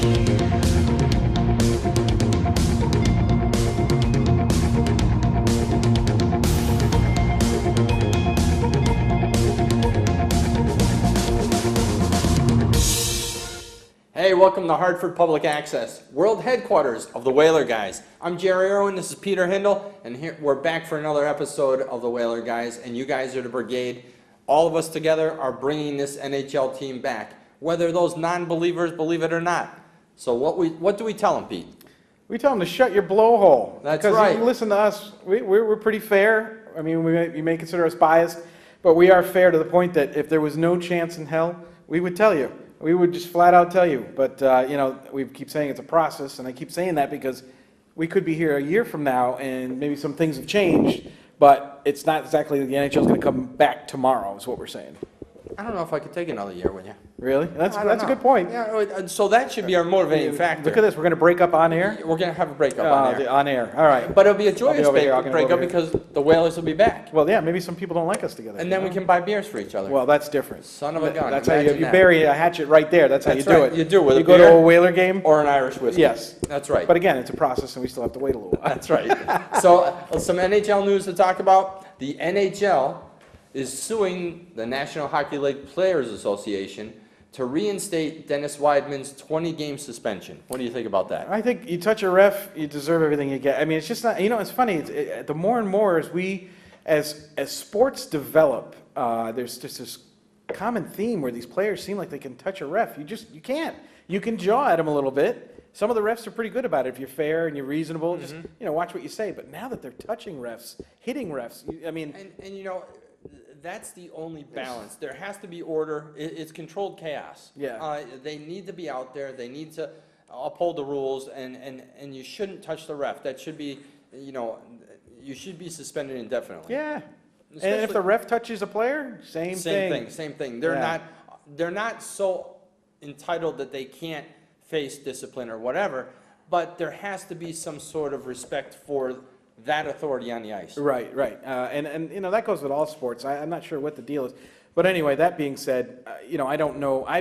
Hey, welcome to Hartford Public Access, world headquarters of the Whaler Guys. I'm Jerry Irwin, this is Peter Hindle, and here we're back for another episode of the Whaler Guys, and you guys are the brigade. All of us together are bringing this NHL team back, whether those non-believers believe it or not. So what do we tell them, Pete? We tell them to shut your blowhole. That's because right. You listen to us. We're pretty fair. I mean, you may consider us biased, but we are fair to the point that if there was no chance in hell, we would tell you. We would just flat out tell you. But, we keep saying it's a process, and I keep saying that because we could be here a year from now, and maybe some things have changed, but it's not exactly the NHL is going to come back tomorrow, is what we're saying. I don't know if I could take another year with you. Really? That's a good point. Yeah, so that should be our motivating factor. Look at this. We're going to break up on air? We're going to have a breakup on air. On air. All right. But it'll be a joyous breakup here. because the Whalers will be back. Well, yeah, maybe some people don't like us together. And then we can buy beers for each other. Well, that's different. Son of a gun. That's how you bury a hatchet right there. That's how you do it. You do with you a go beer to a Whaler game or an Irish whiskey. Yes, that's right. But again, it's a process, and we still have to wait a little while. That's right. So some NHL news to talk about. The NHL is suing the National Hockey League Players Association to reinstate Dennis Weidman's 20-game suspension. What do you think about that? I think you touch a ref, you deserve everything you get. I mean, it's just not. It's funny. The more and more as sports develop, there's just this common theme where these players seem like they can touch a ref. You can't. You can jaw at them a little bit. Some of the refs are pretty good about it. If you're fair and you're reasonable, just watch what you say. But now that they're touching refs, hitting refs, that's the only balance. There has to be order. It's controlled chaos. Yeah. They need to be out there. They need to uphold the rules, and you shouldn't touch the ref. That should be, you should be suspended indefinitely. Yeah. And if the ref touches a player, same thing. They're not so entitled that they can't face discipline or whatever, but there has to be some sort of respect for that authority on the ice. Right. And that goes with all sports. I'm not sure what the deal is. But anyway, that being said, I don't know. I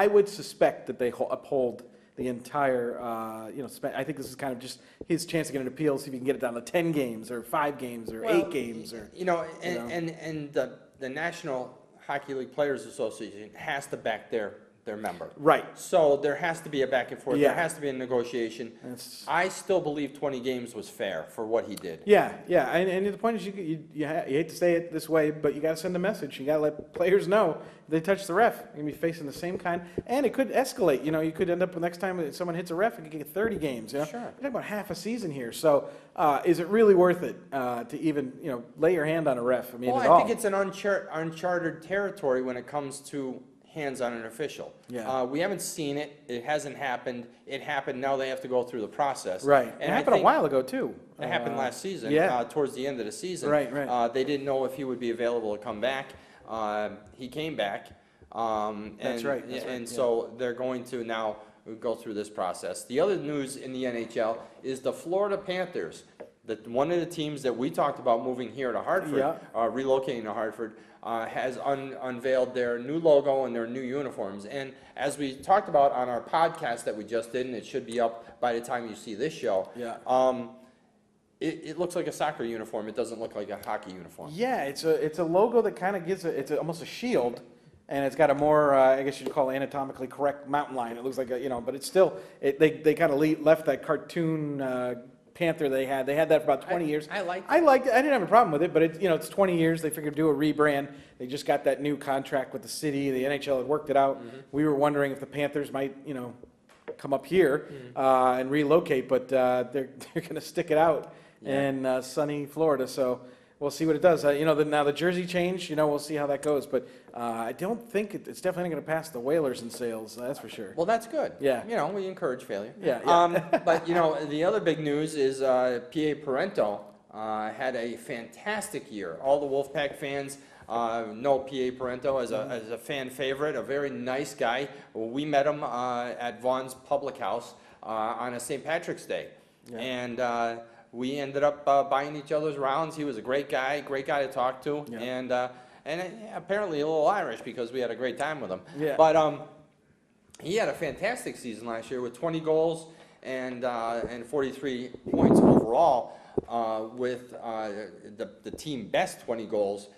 would suspect that they uphold the entire, I think this is kind of just his chance to get an appeal, see if he can get it down to 10 games or 5 games or 8 games. And the National Hockey League Players Association has to back their member. Right. So there has to be a back and forth. Yeah. There has to be a negotiation. I still believe 20 games was fair for what he did. Yeah. And the point is, you hate to say it this way, but you got to send a message. You got to let players know if they touch the ref, you're going to be facing the same kind. And it could escalate. You could end up next time someone hits a ref, you could get 30 games. Sure. You're talking about half a season here. So is it really worth it to even lay your hand on a ref? I think it's an uncharted territory when it comes to hands on an official. Yeah. We haven't seen it. It hasn't happened. It happened. Now they have to go through the process. Right. And it happened a while ago, too. It happened last season, towards the end of the season. Right. They didn't know if he would be available to come back. He came back. That's right. So they're going to now go through this process. The other news in the NHL is the Florida Panthers, one of the teams that we talked about moving here to Hartford, relocating to Hartford, has unveiled their new logo and their new uniforms. And as we talked about on our podcast that we just did, and it should be up by the time you see this show, it looks like a soccer uniform. It doesn't look like a hockey uniform. Yeah, it's a logo that kind of gives it's almost a shield, and it's got a more, I guess you'd call it anatomically correct mountain line. It looks like but it's still, they kind of left that cartoon Panther they had that for about 20 years. I liked it. I didn't have a problem with it, but it's 20 years. They figured do a rebrand. They just got that new contract with the city. The NHL had worked it out. We were wondering if the Panthers might, come up here and relocate, but they're going to stick it out in sunny Florida. So we'll see what it does. Now the jersey change, we'll see how that goes. But I don't think it's definitely not going to pass the Whalers in sales. That's for sure. Well, that's good. Yeah. We encourage failure. Yeah. But the other big news is P.A. Parento had a fantastic year. All the Wolfpack fans know P.A. Parento as a fan favorite, a very nice guy. We met him at Vaughn's Public House on a St. Patrick's Day. And we ended up buying each other's rounds. He was a great guy to talk to, and apparently a little Irish because we had a great time with him. Yeah. But he had a fantastic season last year with 20 goals and 43 points overall, with the team best 20 goals,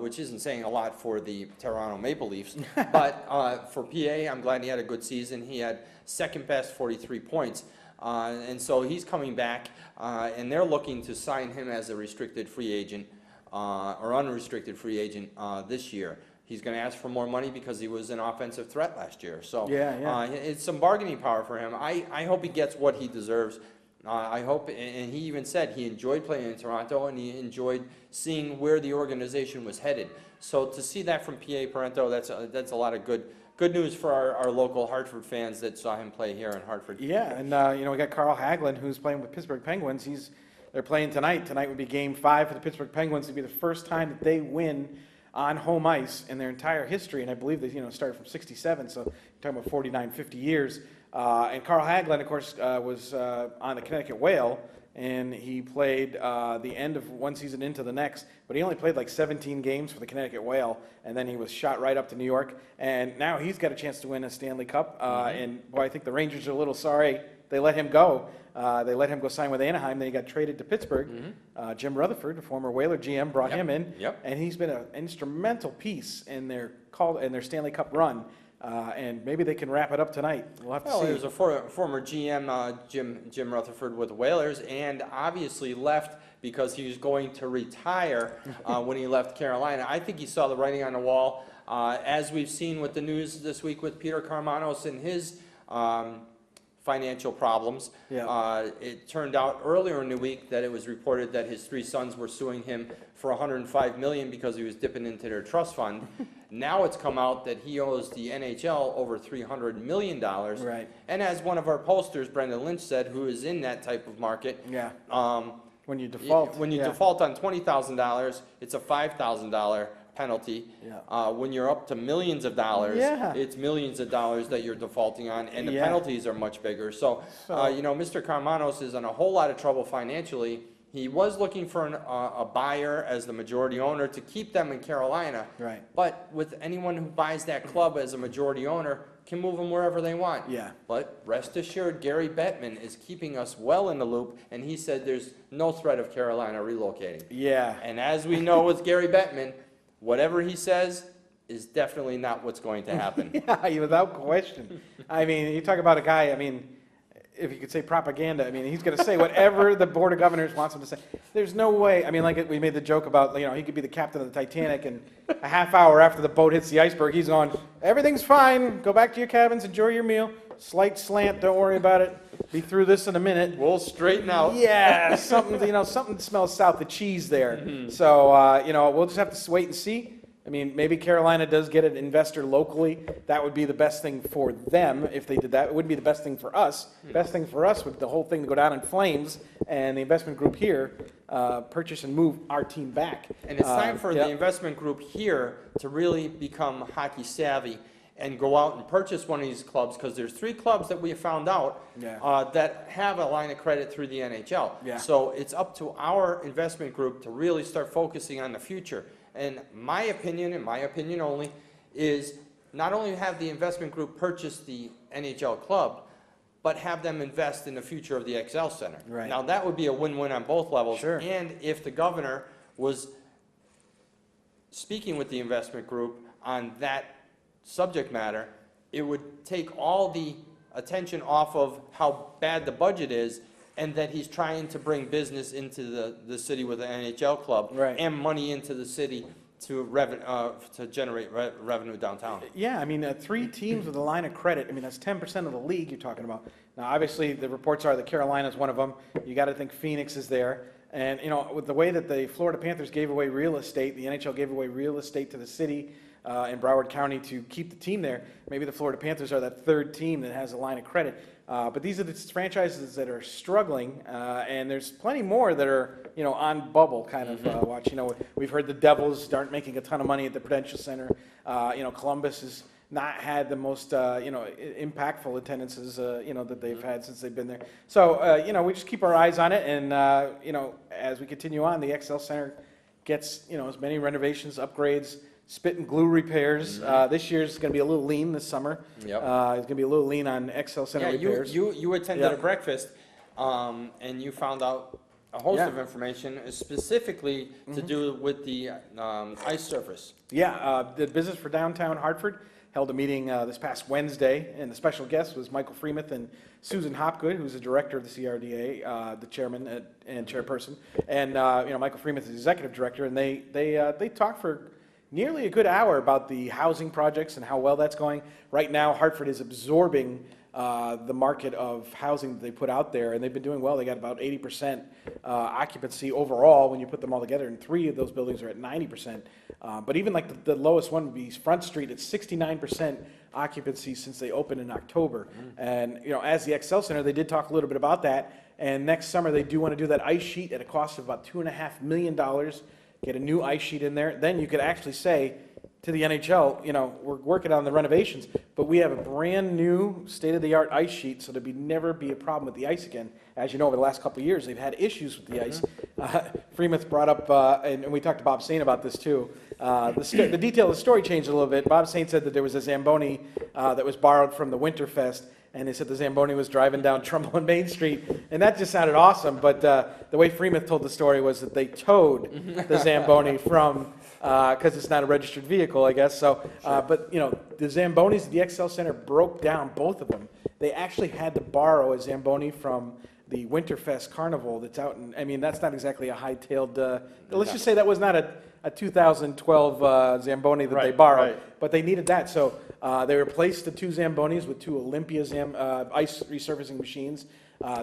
which isn't saying a lot for the Toronto Maple Leafs. But for PA, I'm glad he had a good season. He had second best 43 points. And so he's coming back, and they're looking to sign him as a restricted free agent or unrestricted free agent this year. He's going to ask for more money because he was an offensive threat last year. So it's some bargaining power for him. I hope he gets what he deserves. I hope, and he even said he enjoyed playing in Toronto and he enjoyed seeing where the organization was headed. So to see that from PA Parento, that's a lot of good news for our local Hartford fans that saw him play here in Hartford. Yeah, and we got Carl Hagelin, who's playing with Pittsburgh Penguins. They're playing tonight. Tonight would be Game 5 for the Pittsburgh Penguins. It'd be the first time that they win on home ice in their entire history, and I believe they started from '67, so you're talking about 49, 50 years. And Carl Hagelin, of course, was on the Connecticut Whale, and he played the end of one season into the next, but he only played like 17 games for the Connecticut Whale, and then he was shot right up to New York, and now he's got a chance to win a Stanley Cup, and boy, I think the Rangers are a little sorry they let him go. They let him go sign with Anaheim, then he got traded to Pittsburgh. Jim Rutherford, the former Whaler GM, brought him in, and he's been an instrumental piece in their Stanley Cup run. And maybe they can wrap it up tonight. We'll have to see. He was a former GM, Jim Rutherford with the Whalers, and obviously left because he was going to retire when he left Carolina. I think he saw the writing on the wall, as we've seen with the news this week with Peter Karmanos and his financial problems. It turned out earlier in the week that it was reported that his 3 sons were suing him for $105 million because he was dipping into their trust fund. Now it's come out that he owes the NHL over $300 million. Right. And as one of our posters, Brendan Lynch, said, who is in that type of market, when you default, default on $20,000, it's a $5,000 penalty. When you're up to millions of dollars, it's millions of dollars that you're defaulting on, and the penalties are much bigger. So Mr. Karmanos is in a whole lot of trouble financially. He was looking for a buyer as the majority owner to keep them in Carolina. Right. But with anyone who buys that club as a majority owner, can move them wherever they want. But rest assured, Gary Bettman is keeping us well in the loop, and he said there's no threat of Carolina relocating. And as we know with Gary Bettman, whatever he says is definitely not what's going to happen. Without question. I mean, you talk about a guy, if you could say propaganda, he's going to say whatever the Board of Governors wants him to say. There's no way. Like we made the joke about, he could be the captain of the Titanic, and a half hour after the boat hits the iceberg, he's going, everything's fine, go back to your cabins, enjoy your meal, slight slant, don't worry about it, be through this in a minute. We'll straighten out. Something, something smells south of cheese there. So, we'll just have to wait and see. Maybe Carolina does get an investor locally. That would be the best thing for them if they did that. It wouldn't be the best thing for us. Best thing for us would the whole thing to go down in flames and the investment group here purchase and move our team back. And it's time for the investment group here to really become hockey savvy and go out and purchase one of these clubs, because there's 3 clubs that we have found out that have a line of credit through the NHL. So it's up to our investment group to really start focusing on the future. And my opinion, and my opinion only, is not only have the investment group purchase the NHL club, but have them invest in the future of the XL Center. Now that would be a win-win on both levels. And if the governor was speaking with the investment group on that subject matter, it would take all the attention off of how bad the budget is, and that he's trying to bring business into the city with the NHL club and money into the city to generate revenue downtown. 3 teams with a line of credit. That's 10% of the league you're talking about. Now, obviously, the reports are that Carolina's one of them. You got to think Phoenix is there. And, with the way that the Florida Panthers gave away real estate, the NHL gave away real estate to the city in Broward County to keep the team there. Maybe the Florida Panthers are that 3rd team that has a line of credit. But these are the franchises that are struggling, and there's plenty more that are, on bubble kind of watch. We've heard the Devils aren't making a ton of money at the Prudential Center. Columbus has not had the most, impactful attendances, that they've had since they've been there. So, we just keep our eyes on it, and, as we continue on, the XL Center gets, as many renovations, upgrades, spit and glue repairs. This year's going to be a little lean this summer. Yep. It's going to be a little lean on XL Center repairs. You attended Yeah. a breakfast, and you found out a host Yeah. of information specifically to do with the ice surface. Yeah, the Business for Downtown Hartford held a meeting this past Wednesday, and the special guest was Michael Freemuth and Susan Hopgood, who's the director of the CRDA, the chairman and chairperson, and Michael Freemuth is the executive director, and they talked for nearly a good hour about the housing projects and how well that's going. Right now, Hartford is absorbing the market of housing that they put out there, and they've been doing well. They got about 80% occupancy overall when you put them all together, and 3 of those buildings are at 90%. But even like the lowest one would be Front Street, it's 69% occupancy since they opened in October. And as the XL Center, they did talk a little bit about that, and next summer they do want to do that ice sheet at a cost of about $2.5 million, get a new ice sheet in there. Then you could actually say to the NHL, we're working on the renovations, but we have a brand new state-of-the-art ice sheet, so there'd never be a problem with the ice again. As you know, over the last couple of years, they've had issues with the ice. Freemuth brought up, and we talked to Bob Saint about this too, the detail of the story changed a little bit. Bob Saint said that there was a Zamboni that was borrowed from the Winterfest, and they said the Zamboni was driving down Trumbull and Main Street, and that just sounded awesome, but the way Freemuth told the story was that they towed the Zamboni from, because it's not a registered vehicle, I guess, so, but, the Zambonis at the XL Center broke down, both of them. They actually had to borrow a Zamboni from the Winterfest Carnival that's out in, that's not exactly a high-tailed, let's just say that was not a 2012 Zamboni that they borrowed, but they needed that, so they replaced the 2 Zambonis with 2 Olympia ice resurfacing machines.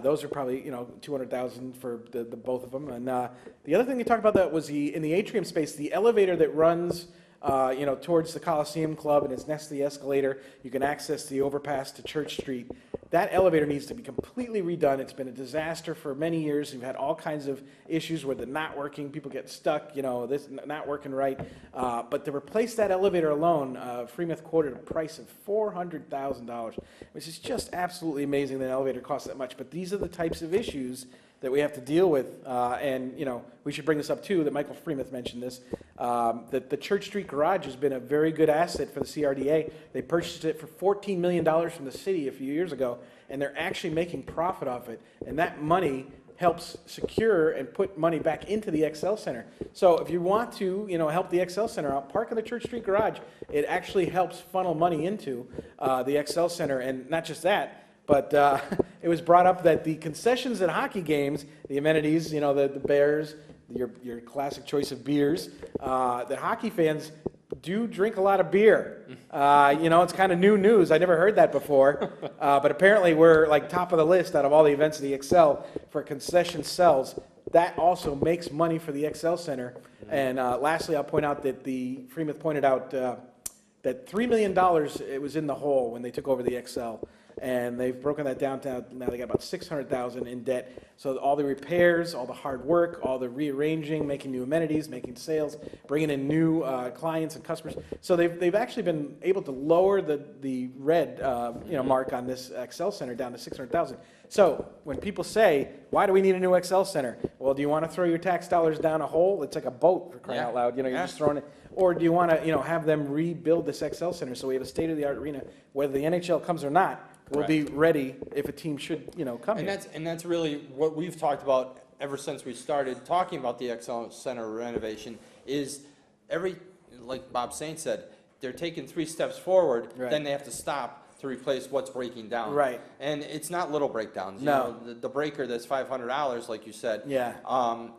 Those are probably, $200,000 for the both of them. And the other thing they talked about that was in the atrium space, the elevator that runs, towards the Coliseum Club, and it's next to the escalator. You can access the overpass to Church Street. That elevator needs to be completely redone. It's been a disaster for many years. We've had all kinds of issues where they're not working. People get stuck, this not working right. But to replace that elevator alone, Freemuth quoted a price of $400,000, which is just absolutely amazing that an elevator costs that much. But these are the types of issues that we have to deal with, and we should bring this up too, that Michael Freemuth mentioned this, that the Church Street Garage has been a very good asset for the CRDA. They purchased it for $14 million from the city a few years ago, and they're actually making profit off it, and that money helps secure and put money back into the XL Center. So if you want to, help the XL Center out, park in the Church Street Garage. It actually helps funnel money into the XL Center, and not just that, but it was brought up that the concessions at hockey games, the amenities, the Bears, your classic choice of beers, that hockey fans do drink a lot of beer. It's kind of new news. I never heard that before. But apparently we're like top of the list out of all the events of the XL for concession sales. That also makes money for the XL Center. And lastly, I'll point out that the Freemuth pointed out that $3 million it was in the hole when they took over the XL. And they've broken that down to now they got about $600,000 in debt. So all the repairs, all the hard work, all the rearranging, making new amenities, making sales, bringing in new clients and customers. So they've actually been able to lower the red mark on this XL Center down to $600,000. So when people say, why do we need a new XL Center? Well, do you want to throw your tax dollars down a hole? It's like a boat, for crying out loud. You're just throwing it. Or do you want to have them rebuild this XL Center so we have a state-of-the-art arena, whether the NHL comes or not? We'll be ready if a team should, come here. And that's really what we've talked about ever since we started talking about the XL Center renovation is like Bob Saint said, they're taking 3 steps forward, then they have to stop to replace what's breaking down. Right. And it's not little breakdowns. No. The breaker that's $500, like you said,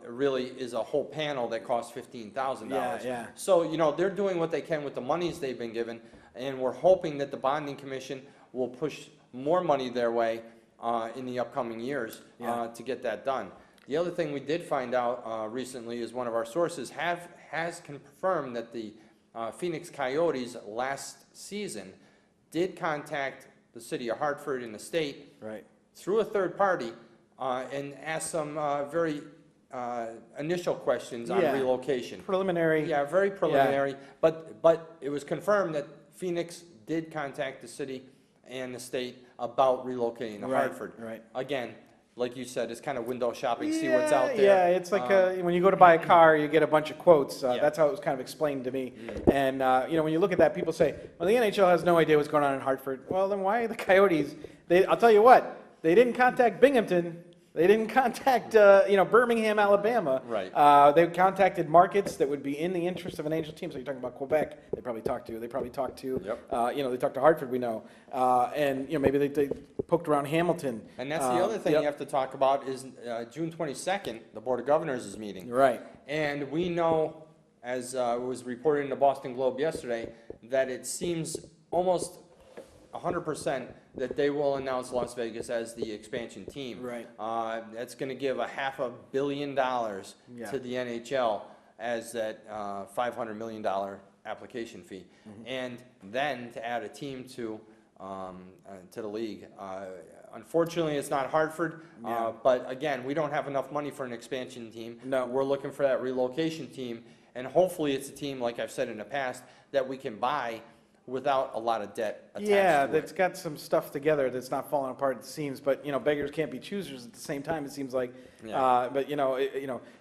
really is a whole panel that costs $15,000. Yeah. So, they're doing what they can with the monies they've been given, and we're hoping that the bonding commission will push more money their way in the upcoming years to get that done. The other thing we did find out recently is one of our sources has confirmed that the Phoenix Coyotes last season did contact the city of Hartford and the state through a third party and asked some very initial questions on relocation. Preliminary. Yeah, very preliminary. But it was confirmed that Phoenix did contact the city and the state about relocating to Hartford. Right. Again, like you said, it's kind of window shopping, see what's out there. Yeah, it's like when you go to buy a car, you get a bunch of quotes. Yeah. That's how it was kind of explained to me. And, when you look at that, people say, well, the NHL has no idea what's going on in Hartford. Well, then why are the Coyotes? I'll tell you what, they didn't contact Binghamton. They didn't contact, Birmingham, Alabama. Right. They contacted markets that would be in the interest of an NHL team. So you're talking about Quebec. They probably talked to. They talked to Hartford. We know, and maybe they poked around Hamilton. And that's the other thing you have to talk about is June 22nd, the Board of Governors is meeting. Right. And we know, as was reported in the Boston Globe yesterday, that it seems almost 100% that they will announce Las Vegas as the expansion team. Right. That's going to give $500 million to the NHL as that $500 million application fee, and then to add a team to the league. Unfortunately, it's not Hartford, but again, we don't have enough money for an expansion team. No. We're looking for that relocation team, and hopefully it's a team, like I've said in the past, that we can buy without a lot of debt attached to it. That's got some stuff together that's not falling apart at the seams, but, beggars can't be choosers at the same time, it seems like. Yeah. But,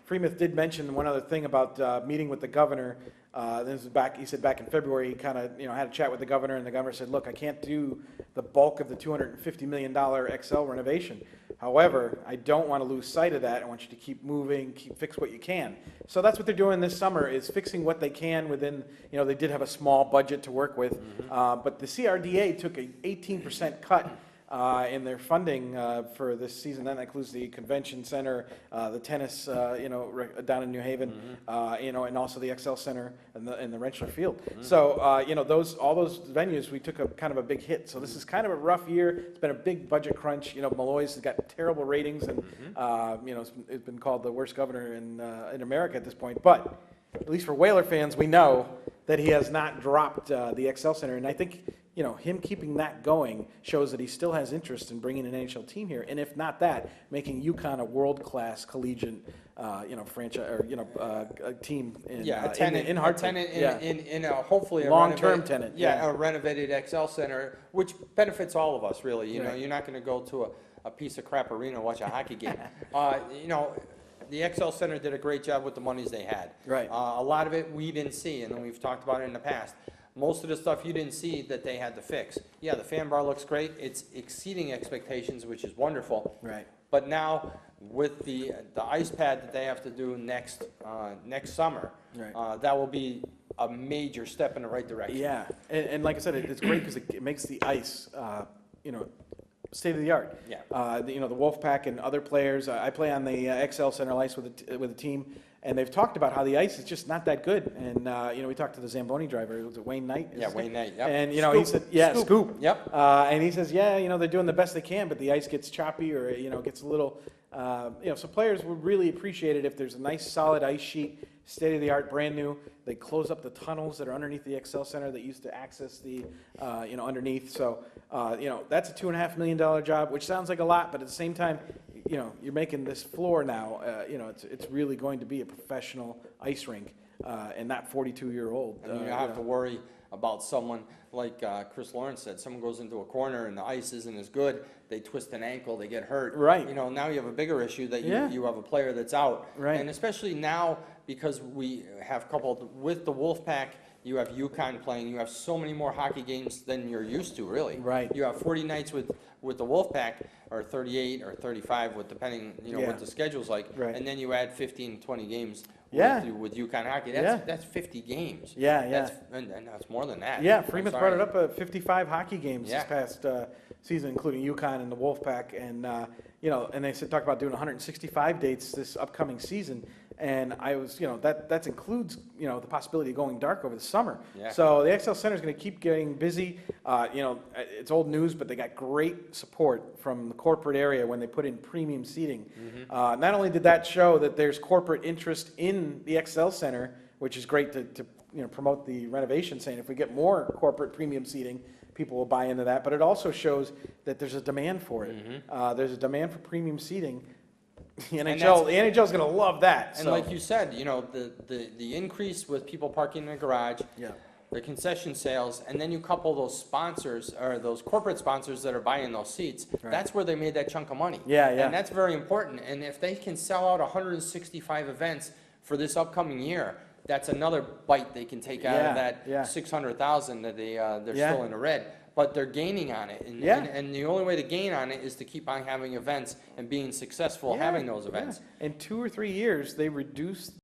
Freemuth did mention one other thing about meeting with the governor. He said back in February, he kind of, had a chat with the governor, and the governor said, look, I can't do the bulk of the $250 million XL renovation. However, I don't want to lose sight of that. I want you to keep moving, fix what you can. So that's what they're doing this summer, is fixing what they can within, they did have a small budget to work with. But the CRDA took an 18% cut in their funding for this season. That includes the convention center, the tennis, down in New Haven, and also the XL Center and the Rentschler Field. So, all those venues, we took a kind of a big hit. So this is kind of a rough year. It's been a big budget crunch. Malloy's has got terrible ratings, and it's been called the worst governor in America at this point. But at least for Whaler fans, we know that he has not dropped the XL Center, and I think him keeping that going shows that he still has interest in bringing an NHL team here, and if not that, making UConn a world-class collegiate, franchise or a team in in Hartford. In a hopefully a long-term tenant. a renovated XL Center, which benefits all of us really. You're not going to go to a piece of crap arena and watch a hockey game. The XL Center did a great job with the monies they had. Right. A lot of it we didn't see, and we've talked about it in the past. Most of the stuff you didn't see that they had to fix. Yeah, the fan bar looks great. It's exceeding expectations, which is wonderful. Right. But now with the ice pad that they have to do next summer, Right. that will be a major step in the right direction. Yeah, and like I said, it's great because it makes the ice, state of the art. Yeah. The Wolfpack and other players. I play on the XL Center ice with a team, and they've talked about how the ice is just not that good. And we talked to the Zamboni driver. Was it Wayne Knight? Wayne Knight. Yep. And he said, Scoop. Yep. And he says, they're doing the best they can, but the ice gets choppy or gets a little. So players would really appreciate it if there's a nice solid ice sheet, state of the art, brand new. They close up the tunnels that are underneath the XL Center that used to access the, underneath. So, that's a $2.5 million job, which sounds like a lot, but at the same time, you're making this floor now. It's really going to be a professional ice rink, and not 42-year-old. And you don't have to worry about someone like Chris Lawrence said. Someone goes into a corner and the ice isn't as good. They twist an ankle, they get hurt. Right. Now you have a bigger issue that you have a player that's out. Right. And especially now because we have coupled with the Wolfpack. You have UConn playing. You have so many more hockey games than you're used to, really. Right. You have 40 nights with the Wolfpack, or 38 or 35, depending, what the schedule's like. Right. And then you add 15, 20 games with UConn hockey. That's 50 games. Yeah. And that's more than that. Yeah, Freemuth brought it up, 55 hockey games this Yeah. past season, including UConn and the Wolfpack. And, and they talk about doing 165 dates this upcoming season. And I was, that includes, the possibility of going dark over the summer. Yeah. So the XL Center is going to keep getting busy. It's old news, but they got great support from the corporate area when they put in premium seating. Not only did that show that there's corporate interest in the XL Center, which is great to promote the renovation, saying if we get more corporate premium seating, people will buy into that. But it also shows that there's a demand for it. There's a demand for premium seating. The NHL is going to love that. And like you said, the increase with people parking in the garage. Yeah. the concession sales, and then you couple those sponsors, or those corporate sponsors that are buying those seats, Right. that's where they made that chunk of money. Yeah, yeah. And that's very important, and if they can sell out 165 events for this upcoming year, that's another bite they can take out Yeah, of that yeah. 600,000 that they're Yeah. still in the red. But they're gaining on it, and, Yeah. and the only way to gain on it is to keep on having events and being successful Yeah, having those yeah. events. In 2 or 3 years, they reduced